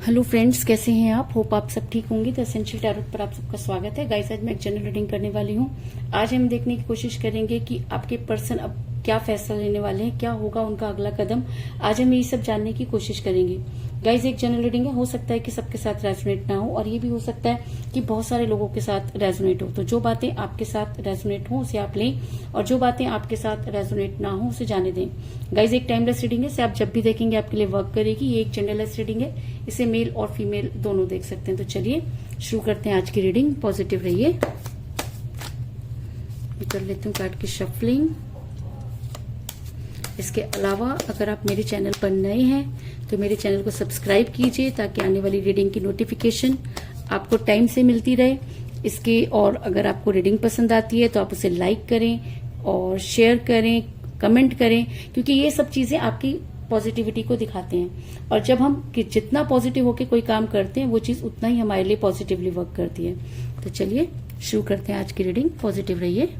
Hello friends, कैसे हैं आप? होप आप सब ठीक होंगे। द एसेंशियल टैरोट पर आप सबका स्वागत है। गाइस, आज मैं एक जनरल रीडिंग करने वाली हूँ। आज हम देखने की कोशिश करेंगे कि आपके पर्सन अब क्या फैसला लेने वाले हैं, क्या होगा उनका अगला कदम। आज हम यही सब जानने की कोशिश करेंगे। गाइस, एक जनरल रीडिंग है, हो सकता है कि सबके साथ रेजोनेट ना हो, और ये भी हो सकता है कि बहुत सारे लोगों के साथ रेजोनेट हो। तो जो बातें आपके साथ रेजोनेट हो उसे आप लें, और जो बातें आपके साथ रेजोनेट ना हो उसे जाने दें। गाइस, एक टाइमलेस रीडिंग है, इसे आप जब भी देखेंगे आपके लिए वर्क करेगी। ये एक जनरलेस रीडिंग है, इसे मेल और फीमेल दोनों देख सकते हैं। तो चलिए शुरू करते हैं आज की रीडिंग। पॉजिटिव रहिए। कर लेती हूँ कार्ड की शफलिंग। इसके अलावा अगर आप मेरे चैनल पर नए हैं तो मेरे चैनल को सब्सक्राइब कीजिए, ताकि आने वाली रीडिंग की नोटिफिकेशन आपको टाइम से मिलती रहे। इसके और अगर आपको रीडिंग पसंद आती है तो आप उसे लाइक करें और शेयर करें, कमेंट करें, क्योंकि ये सब चीजें आपकी पॉजिटिविटी को दिखाते हैं। और जब हम जितना पॉजिटिव होकर कोई काम करते हैं वो चीज उतना ही हमारे लिए पॉजिटिवली वर्क करती है। तो चलिए शुरू करते हैं आज की रीडिंग। पॉजिटिव रहिए।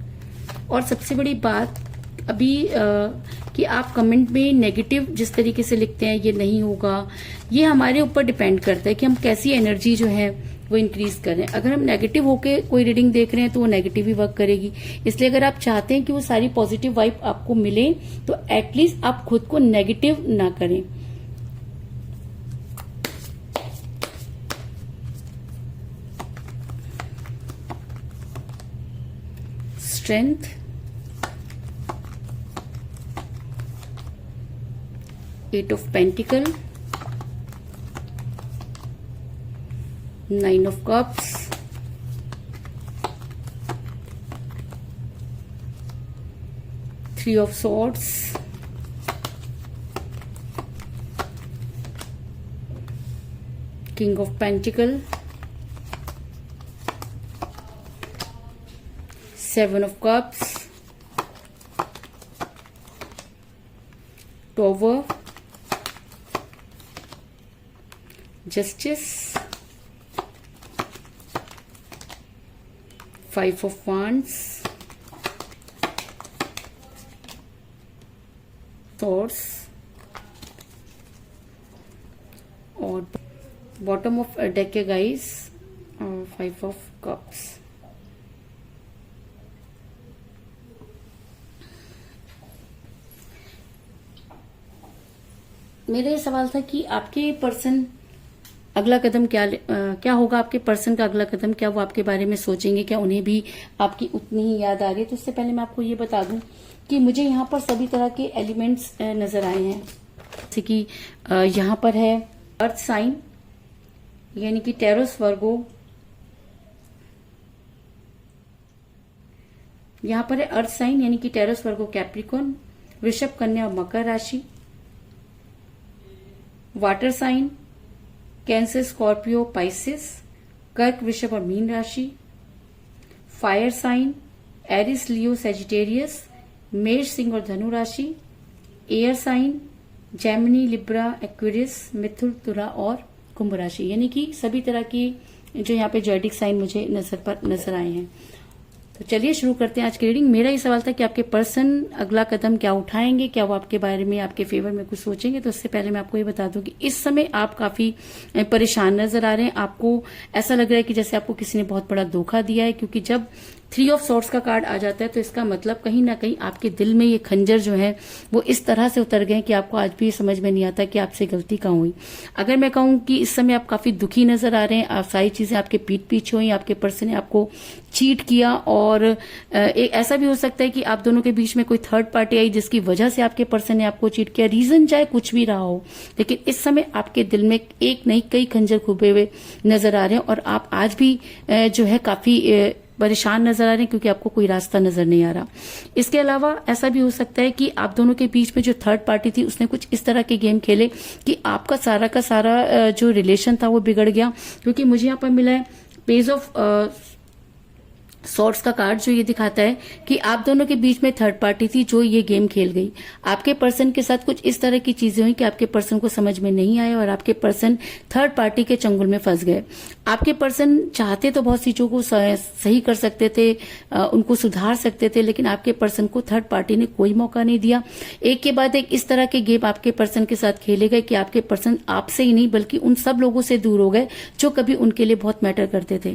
और सबसे बड़ी बात अभी कि आप कमेंट में नेगेटिव जिस तरीके से लिखते हैं ये नहीं होगा, ये हमारे ऊपर डिपेंड करता है कि हम कैसी एनर्जी जो है वो इंक्रीज करें। अगर हम नेगेटिव होके कोई रीडिंग देख रहे हैं तो वो नेगेटिव ही वर्क करेगी। इसलिए अगर आप चाहते हैं कि वो सारी पॉजिटिव वाइब आपको मिले तो एटलीस्ट आप खुद को नेगेटिव ना करें। Strength, eight of pentacle, nine of cups, three of swords, king of pentacle, seven of cups, tower, justice, five of wands, thoughts, और बॉटम ऑफ डेक है गाइस, फाइव ऑफ कप्स। मेरा ये सवाल था कि आपके पर्सन अगला कदम क्या होगा। आपके पर्सन का अगला कदम क्या, वो आपके बारे में सोचेंगे क्या, उन्हें भी आपकी उतनी ही याद आ रही है। तो उससे पहले मैं आपको ये बता दूं कि मुझे यहाँ पर सभी तरह के एलिमेंट्स नजर आए हैं। जैसे कि यहाँ पर है अर्थ साइन यानी कि टेरस वर्गो, यहाँ पर है अर्थ साइन यानी कि टेरस वर्गो कैप्रिकॉन, वृषभ, कन्या और मकर राशि, water sign Cancer, Scorpio, Pisces, कर्क, वृषभ और मीन राशि, fire sign Aries, Leo, Sagittarius, मेष, सिंह और धनु राशि, air sign Gemini, Libra, Aquarius, मिथुन, तुला और कुंभ राशि। यानी कि सभी तरह की जो यहाँ पे जॉयडिक साइन मुझे नजर आए हैं। तो चलिए शुरू करते हैं आज की रीडिंग। मेरा ये सवाल था कि आपके पर्सन अगला कदम क्या उठाएंगे, क्या वो आपके बारे में, आपके फेवर में कुछ सोचेंगे। तो उससे पहले मैं आपको ये बता दूं कि इस समय आप काफी परेशान नजर आ रहे हैं। आपको ऐसा लग रहा है कि जैसे आपको किसी ने बहुत बड़ा धोखा दिया है, क्योंकि जब थ्री ऑफ सॉर्ड्स का कार्ड आ जाता है तो इसका मतलब कहीं ना कहीं आपके दिल में ये खंजर जो है वो इस तरह से उतर गए कि आपको आज भी समझ में नहीं आता कि आपसे गलती कहाँ हुई। अगर मैं कहूं कि इस समय आप काफी दुखी नजर आ रहे हैं, आप सारी चीजें आपके पीठ पीछे हुई, आपके पर्सन ने आपको चीट किया, और एक ऐसा भी हो सकता है कि आप दोनों के बीच में कोई थर्ड पार्टी आई जिसकी वजह से आपके पर्सन ने आपको चीट किया। रीजन चाहे कुछ भी रहा हो, लेकिन इस समय आपके दिल में एक नहीं कई खंजर खुबे हुए नजर आ रहे हैं, और आप आज भी जो है काफी परेशान नजर आ रहे हैं क्योंकि आपको कोई रास्ता नजर नहीं आ रहा। इसके अलावा ऐसा भी हो सकता है कि आप दोनों के बीच में जो थर्ड पार्टी थी उसने कुछ इस तरह के गेम खेले कि आपका सारा का सारा जो रिलेशन था वो बिगड़ गया। क्योंकि मुझे यहाँ पर मिला है पेज ऑफ सॉर्ट्स का कार्ड जो ये दिखाता है कि आप दोनों के बीच में थर्ड पार्टी थी जो ये गेम खेल गई। आपके पर्सन के साथ कुछ इस तरह की चीजें हुई कि आपके पर्सन को समझ में नहीं आया और आपके पर्सन थर्ड पार्टी के चंगुल में फंस गए। आपके पर्सन चाहते तो बहुत सी चीजों को सही कर सकते थे, उनको सुधार सकते थे, लेकिन आपके पर्सन को थर्ड पार्टी ने कोई मौका नहीं दिया। एक के बाद एक इस तरह के गेम आपके पर्सन के साथ खेले गए कि आपके पर्सन आपसे ही नहीं बल्कि उन सब लोगों से दूर हो गए जो कभी उनके लिए बहुत मैटर करते थे।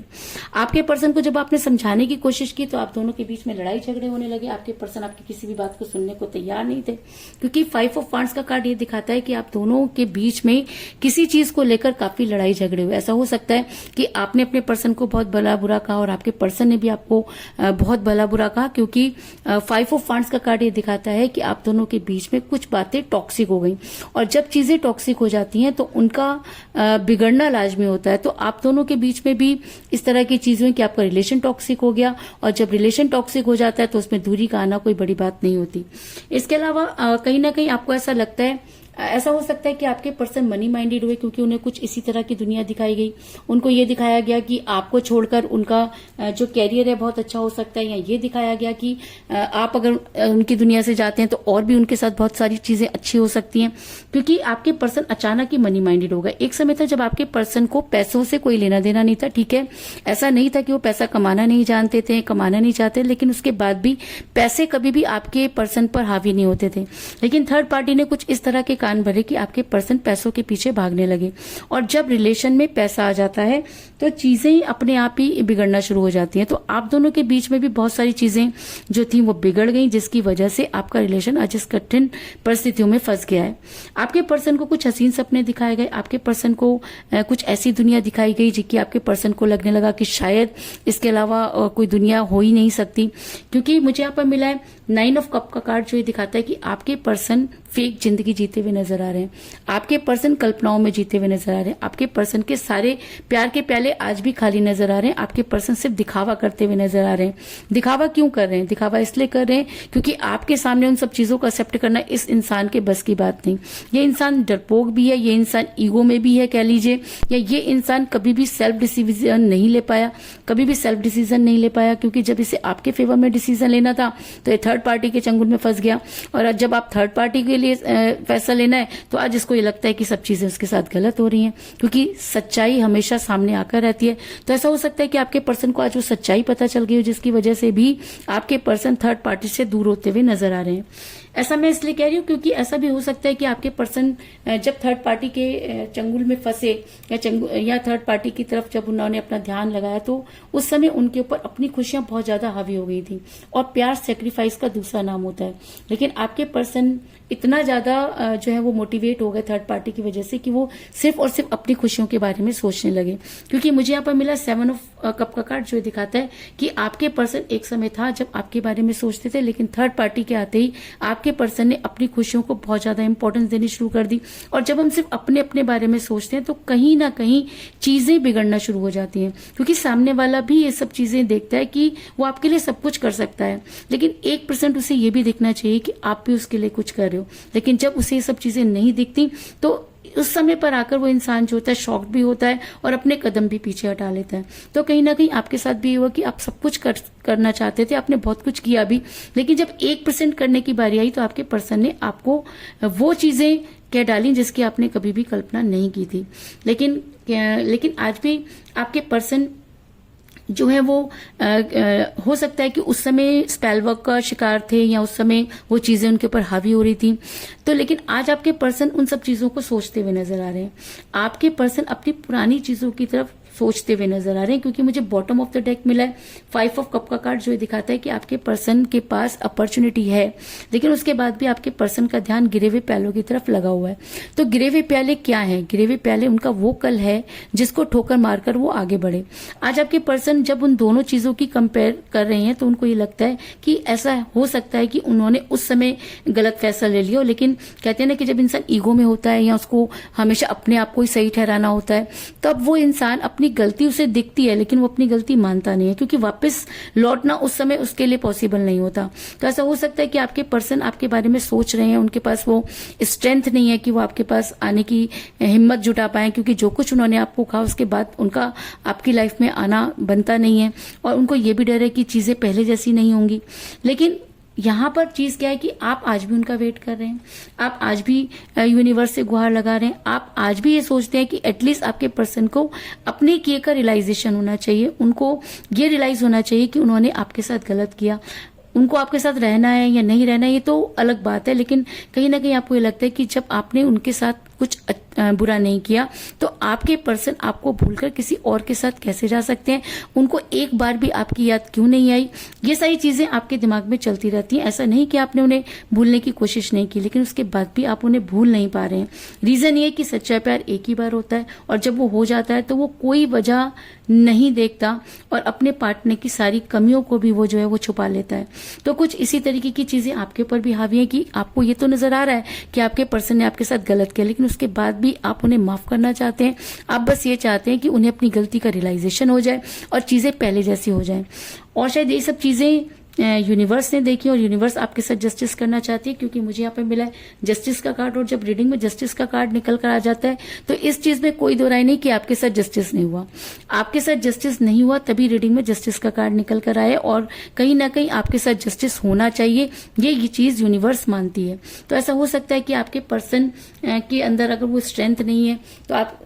आपके पर्सन को जब आपने समझाने की कोशिश की तो आप दोनों के बीच में लड़ाई झगड़े होने लगे। आपके पर्सन आपकी किसी भी बात को सुनने को तैयार नहीं थे, क्योंकि 5 ऑफ वांड्स का कार्ड ये दिखाता है कि आप दोनों के बीच में किसी चीज को लेकर काफी लड़ाई झगड़े हुए। ऐसा हो सकता है कि आपने अपने पर्सन को बहुत भला बुरा कहा और आपके पर्सन ने भी आपको बहुत भला बुरा कहा, क्योंकि 5 ऑफ वांड्स का कार्ड ये दिखाता है कि आप दोनों के बीच में कुछ बातें टॉक्सिक हो गई, और जब चीजें टॉक्सिक हो जाती हैं तो उनका बिगड़ना लाजमी होता है। तो आप दोनों के बीच में भी इस तरह की चीजें हुई कि आपका रिलेशन टॉक्सिक हो गया, और जब रिलेशन टॉक्सिक हो जाता है तो उसमें दूरी का आना कोई बड़ी बात नहीं होती। इसके अलावा कहीं ना कहीं आपको ऐसा लगता है, ऐसा हो सकता है कि आपके पर्सन मनी माइंडेड हुए, क्योंकि उन्हें कुछ इसी तरह की दुनिया दिखाई गई। उनको ये दिखाया गया कि आपको छोड़कर उनका जो कैरियर है बहुत अच्छा हो सकता है, या ये दिखाया गया कि आप अगर उनकी दुनिया से जाते हैं तो और भी उनके साथ बहुत सारी चीजें अच्छी हो सकती हैं, क्योंकि आपके पर्सन अचानक ही मनी माइंडेड होगा। एक समय था जब आपके पर्सन को पैसों से कोई लेना देना नहीं था, ठीक है, ऐसा नहीं था कि वो पैसा कमाना नहीं जानते थे, कमाना नहीं चाहते, लेकिन उसके बाद भी पैसे कभी भी आपके पर्सन पर हावी नहीं होते थे। लेकिन थर्ड पार्टी ने कुछ इस तरह के कान भरे कि आपके पर्सन पैसों के पीछे भागने लगे, और जब रिलेशन में पैसा आ जाता है तो चीजें अपने आप ही बिगड़ना शुरू हो जाती हैं। तो आप दोनों के बीच में भी बहुत सारी चीजें जो थी वो बिगड़ गई, जिसकी वजह से आपका रिलेशन आज इस कठिन परिस्थितियों में फंस गया है। आपके पर्सन को कुछ हसीन सपने दिखाए गए, आपके पर्सन को कुछ ऐसी दुनिया दिखाई गई जिसकी आपके पर्सन को लगने लगा कि शायद इसके अलावा कोई दुनिया हो ही नहीं सकती, क्योंकि मुझे यहाँ पर मिला है 9 ऑफ कप का कार्ड जो ये दिखाता है कि आपके पर्सन फेक जिंदगी जीते हुए नजर आ रहे हैं, आपके पर्सन कल्पनाओं में जीते हुए नजर आ रहे हैं, आपके पर्सन के सारे प्यार के प्याले आज भी खाली नजर आ रहे हैं, आपके पर्सन सिर्फ दिखावा करते हुए नजर आ रहे हैं। दिखावा क्यों कर रहे हैं? दिखावा इसलिए कर रहे हैं क्योंकि आपके सामने उन सब चीजों को एक्सेप्ट करना इस इंसान के बस की बात नहीं। ये इंसान डरपोक भी है, ये इंसान ईगो में भी है कह लीजिए, या ये इंसान कभी भी सेल्फ डिसीजन नहीं ले पाया, कभी भी सेल्फ डिसीजन नहीं ले पाया, क्योंकि जब इसे आपके फेवर में डिसीजन लेना था तो ये थर्ड पार्टी के चंगुल में फंस गया, और आज जब आप थर्ड पार्टी के लिए फैसला लेना है तो आज इसको ये लगता है कि सब चीजें उसके साथ गलत हो रही हैं, क्योंकि सच्चाई हमेशा सामने आकर रहती है। तो ऐसा हो सकता है कि आपके पर्सन को आज वो सच्चाई पता चल गई हो, जिसकी वजह से भी आपके पर्सन थर्ड पार्टी से दूर होते हुए नजर आ रहे हैं। ऐसा मैं इसलिए कह रही हूँ क्योंकि ऐसा भी हो सकता है कि आपके पर्सन जब थर्ड पार्टी के चंगुल में फंसे या थर्ड पार्टी की तरफ जब उन्होंने अपना ध्यान लगाया तो उस समय उनके ऊपर अपनी खुशियां बहुत ज्यादा हावी हो गई थी, और प्यार सेक्रीफाइस का दूसरा नाम होता है। लेकिन आपके पर्सन इतना ज्यादा जो है वो मोटिवेट हो गए थर्ड पार्टी की वजह से कि वो सिर्फ और सिर्फ अपनी खुशियों के बारे में सोचने लगे, क्योंकि मुझे यहाँ पर मिला 7 ऑफ कप का कार्ड जो दिखाता है कि आपके पर्सन एक समय था जब आपके बारे में सोचते थे, लेकिन थर्ड पार्टी के आते ही आपके पर्सन ने अपनी खुशियों को बहुत ज्यादा इंपॉर्टेंस देनी शुरू कर दी। और जब हम सिर्फ अपने अपने बारे में सोचते हैं तो कहीं ना कहीं चीजें बिगड़ना शुरू हो जाती हैं, क्योंकि सामने वाला भी ये सब चीजें देखता है कि वो आपके लिए सब कुछ कर सकता है, लेकिन 1% उसे ये भी देखना चाहिए कि आप भी उसके लिए कुछ कर रहे हो। लेकिन जब उसे ये सब चीजें नहीं दिखती तो उस समय पर आकर वो इंसान जो होता है शॉक्ड भी होता है और अपने कदम भी पीछे हटा लेता है। तो कहीं ना कहीं आपके साथ भी हुआ कि आप सब कुछ करना चाहते थे, आपने बहुत कुछ किया भी, लेकिन जब 1% करने की बारी आई तो आपके पर्सन ने आपको वो चीजें कह डाली जिसकी आपने कभी भी कल्पना नहीं की थी। लेकिन आज भी आपके पर्सन जो है वो हो सकता है कि उस समय स्पेल वर्क का शिकार थे या उस समय वो चीजें उनके ऊपर हावी हो रही थी। तो लेकिन आज आपके पर्सन उन सब चीजों को सोचते हुए नजर आ रहे हैं। आपके पर्सन अपनी पुरानी चीजों की तरफ सोचते हुए नजर आ रहे हैं, क्योंकि मुझे बॉटम ऑफ द डेक मिला है 5 ऑफ कप का कार्ड जो दिखाता है कि आपके पर्सन के पास अपॉर्चुनिटी है, लेकिन उसके बाद भी आपके पर्सन का ध्यान गिरे हुए प्यालों की तरफ लगा हुआ है। तो गिरे हुए प्याले क्या है? गिरे हुए प्याले उनका वो कल है जिसको ठोकर मारकर वो आगे बढ़े। आज आपके पर्सन जब उन दोनों चीजों की कंपेयर कर रहे हैं तो उनको ये लगता है कि ऐसा हो सकता है कि उन्होंने उस समय गलत फैसला ले लिया, लेकिन कहते हैं ना कि जब इंसान ईगो में होता है या उसको हमेशा अपने आप को ही सही ठहराना होता है, तब वो इंसान अपनी गलती उसे दिखती है लेकिन वो अपनी गलती मानता नहीं है, क्योंकि वापस लौटना उस समय उसके लिए पॉसिबल नहीं होता। तो ऐसा हो सकता है कि आपके पर्सन आपके बारे में सोच रहे हैं, उनके पास वो स्ट्रेंथ नहीं है कि वो आपके पास आने की हिम्मत जुटा पाए, क्योंकि जो कुछ उन्होंने आपको कहा उसके बाद उनका आपकी लाइफ में आना बनता नहीं है, और उनको ये भी डर है कि चीजें पहले जैसी नहीं होंगी। लेकिन यहाँ पर चीज क्या है कि आप आज भी उनका वेट कर रहे हैं, आप आज भी यूनिवर्स से गुहार लगा रहे हैं, आप आज भी ये सोचते हैं कि एटलीस्ट आपके पर्सन को अपने किए का रियलाइजेशन होना चाहिए, उनको ये रियलाइज होना चाहिए कि उन्होंने आपके साथ गलत किया। उनको आपके साथ रहना है या नहीं रहना है ये तो अलग बात है, लेकिन कहीं ना कहीं आपको ये लगता है कि जब आपने उनके साथ कुछ बुरा नहीं किया तो आपके पर्सन आपको भूलकर किसी और के साथ कैसे जा सकते हैं, उनको एक बार भी आपकी याद क्यों नहीं आई। ये सारी चीजें आपके दिमाग में चलती रहती हैं। ऐसा नहीं कि आपने उन्हें भूलने की कोशिश नहीं की, लेकिन उसके बाद भी आप उन्हें भूल नहीं पा रहे हैं। रीजन ये है कि सच्चा प्यार एक ही बार होता है, और जब वो हो जाता है तो वो कोई वजह नहीं देखता और अपने पार्टनर की सारी कमियों को भी वो जो है वो छुपा लेता है। तो कुछ इसी तरीके की चीजें आपके ऊपर भी हावी है कि आपको ये तो नजर आ रहा है कि आपके पर्सन ने आपके साथ गलत किया, लेकिन उसके बाद भी आप उन्हें माफ करना चाहते हैं। आप बस ये चाहते हैं कि उन्हें अपनी गलती का रियलाइजेशन हो जाए और चीजें पहले जैसी हो जाए। और शायद ये सब चीजें यूनिवर्स ने देखी और यूनिवर्स आपके साथ जस्टिस करना चाहती है, क्योंकि मुझे यहाँ पे मिला है जस्टिस का कार्ड, और जब रीडिंग में जस्टिस का कार्ड निकल कर आ जाता है तो इस चीज में कोई दो राय नहीं कि आपके साथ जस्टिस नहीं हुआ। आपके साथ जस्टिस नहीं हुआ तभी रीडिंग में जस्टिस का कार्ड निकल कर आए, और कहीं ना कहीं आपके साथ जस्टिस होना चाहिए, ये चीज यूनिवर्स मानती है। तो ऐसा हो सकता है कि आपके पर्सन के अंदर अगर वो स्ट्रेंथ नहीं है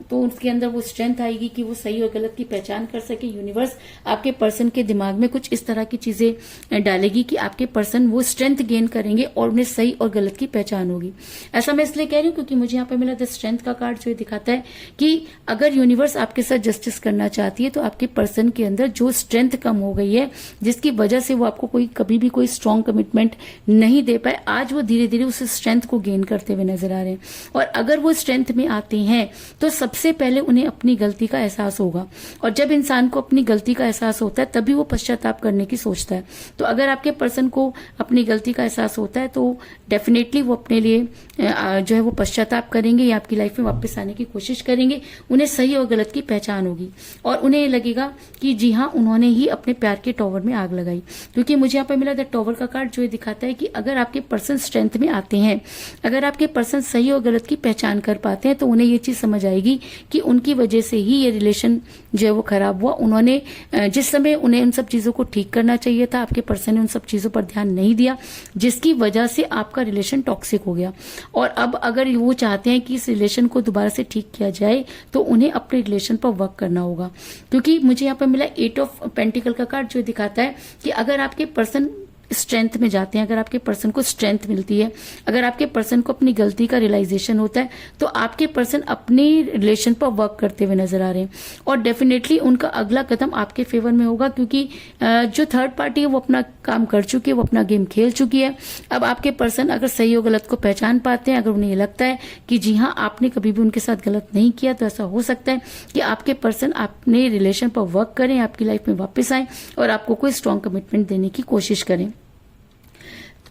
तो उसके अंदर वो स्ट्रेंथ आएगी कि वो सही और गलत की पहचान कर सके। यूनिवर्स आपके पर्सन के दिमाग में कुछ इस तरह की चीजें डालेगी कि आपके पर्सन वो स्ट्रेंथ गेन करेंगे और उन्हें सही और गलत की पहचान होगी। ऐसा मैं इसलिए कह रही हूँ क्योंकि मुझे यहाँ पे मिला द स्ट्रेंथ का कार्ड, जो दिखाता है कि अगर यूनिवर्स आपके साथ जस्टिस करना चाहती है तो आपके पर्सन के अंदर जो स्ट्रेंथ कम हो गई है, जिसकी वजह से वो आपको कभी भी कोई स्ट्रांग कमिटमेंट नहीं दे पाए, आज वो धीरे धीरे उस स्ट्रेंथ को गेन करते हुए नजर आ रहे हैं। और अगर वो स्ट्रेंथ में आते हैं तो सबसे पहले उन्हें अपनी गलती का एहसास होगा, और जब इंसान को अपनी गलती का एहसास होता है तभी वो पश्चाताप करने की सोचता है। तो अगर आपके पर्सन को अपनी गलती का एहसास होता है तो डेफिनेटली वो अपने लिए जो है वो पश्चाताप करेंगे या आपकी लाइफ में वापस आने की कोशिश करेंगे। उन्हें सही और गलत की पहचान होगी और उन्हें लगेगा कि जी हाँ, उन्होंने ही अपने प्यार के टॉवर में आग लगाई। क्योंकि मुझे यहाँ पे मिला द टॉवर का कार्ड, जो ये दिखाता है कि अगर आपके पर्सन स्ट्रेंथ में आते हैं, अगर आपके पर्सन सही और गलत की पहचान कर पाते हैं, तो उन्हें ये चीज समझ आएगी कि उनकी वजह से ही ये रिलेशन जो है वो खराब हुआ। उन्होंने जिस समय उन्हें उन सब चीजों को ठीक करना चाहिए था, आपके पर्सन ने उन सब चीजों पर ध्यान नहीं दिया, जिसकी वजह से आपका रिलेशन टॉक्सिक हो गया। और अब अगर वो चाहते हैं कि इस रिलेशन को दोबारा से ठीक किया जाए तो उन्हें अपने रिलेशन पर वर्क करना होगा। क्योंकि मुझे यहाँ पर मिला 8 ऑफ पेंटिकल का कार्ड, जो दिखाता है कि अगर आपके पर्सन स्ट्रेंथ में जाते हैं, अगर आपके पर्सन को स्ट्रेंथ मिलती है, अगर आपके पर्सन को अपनी गलती का रियलाइजेशन होता है, तो आपके पर्सन अपने रिलेशन पर वर्क करते हुए नजर आ रहे हैं। और डेफिनेटली उनका अगला कदम आपके फेवर में होगा, क्योंकि जो थर्ड पार्टी है वो अपना काम कर चुकी है, वो अपना गेम खेल चुकी है। अब आपके पर्सन अगर सही और गलत को पहचान पाते हैं, अगर उन्हें ये लगता है कि जी हाँ, आपने कभी भी उनके साथ गलत नहीं किया, तो ऐसा हो सकता है कि आपके पर्सन अपने रिलेशन पर वर्क करें, आपकी लाइफ में वापस आए और आपको कोई स्ट्रॉन्ग कमिटमेंट देने की कोशिश करें।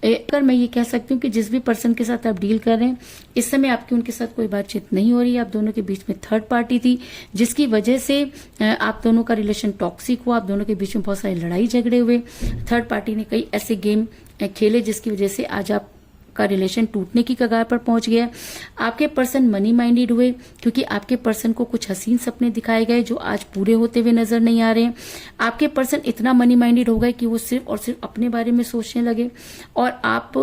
अगर मैं ये कह सकती हूँ कि जिस भी पर्सन के साथ आप डील कर रहे हैं, इस समय आपकी उनके साथ कोई बातचीत नहीं हो रही है। आप दोनों के बीच में थर्ड पार्टी थी, जिसकी वजह से आप दोनों का रिलेशन टॉक्सिक हुआ, आप दोनों के बीच में बहुत सारी लड़ाई झगड़े हुए। थर्ड पार्टी ने कई ऐसे गेम खेले जिसकी वजह से आज आप का रिलेशन टूटने की कगार पर पहुंच गया। आपके पर्सन मनी माइंडेड हुए, क्योंकि आपके पर्सन को कुछ हसीन सपने दिखाए गए जो आज पूरे होते हुए नजर नहीं आ रहे हैं। आपके पर्सन इतना मनी माइंडेड हो गए कि वो सिर्फ और सिर्फ अपने बारे में सोचने लगे और आप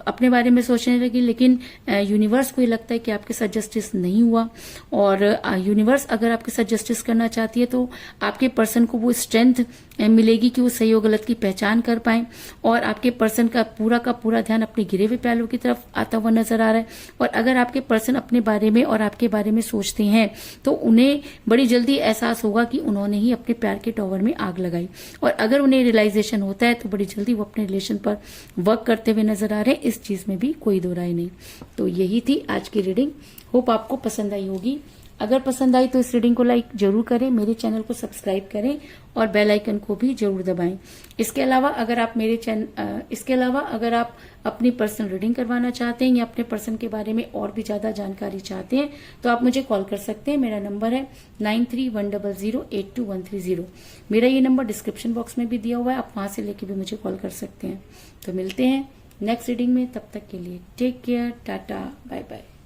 अपने बारे में सोचने लगे। लेकिन यूनिवर्स को ये लगता है कि आपके साथ जस्टिस नहीं हुआ, और यूनिवर्स अगर आपके साथ जस्टिस करना चाहती है तो आपके पर्सन को वो स्ट्रेंथ मिलेगी कि वो सही और गलत की पहचान कर पाए, और आपके पर्सन का पूरा ध्यान अपने गिरे हुए पहलू की तरफ आता हुआ नजर आ रहा है। और अगर आपके पर्सन अपने बारे में और आपके बारे में सोचते हैं तो उन्हें बड़ी जल्दी एहसास होगा कि उन्होंने ही अपने प्यार के टॉवर में आग लगाई, और अगर उन्हें रियलाइजेशन होता है तो बड़ी जल्दी वो अपने रिलेशन पर वर्क करते हुए नजर आ रहे हैं। इस चीज में भी कोई दो राय नहीं। तो यही थी आज की रीडिंग, होप आपको पसंद आई होगी। अगर पसंद आई तो इस रीडिंग को लाइक जरूर करें, मेरे चैनल को सब्सक्राइब करें और बेल आइकन को भी जरूर दबाएं। इसके अलावा अगर आप अपनी पर्सनल रीडिंग करवाना चाहते हैं या अपने पर्सन के बारे में और भी ज्यादा जानकारी चाहते हैं तो आप मुझे कॉल कर सकते हैं। मेरा नंबर है 9310082130। मेरा ये नंबर डिस्क्रिप्शन बॉक्स में भी दिया हुआ है, आप वहां से लेके भी मुझे कॉल कर सकते हैं। तो मिलते हैं नेक्स्ट रीडिंग में, तब तक के लिए take care, ta-ta, bye bye.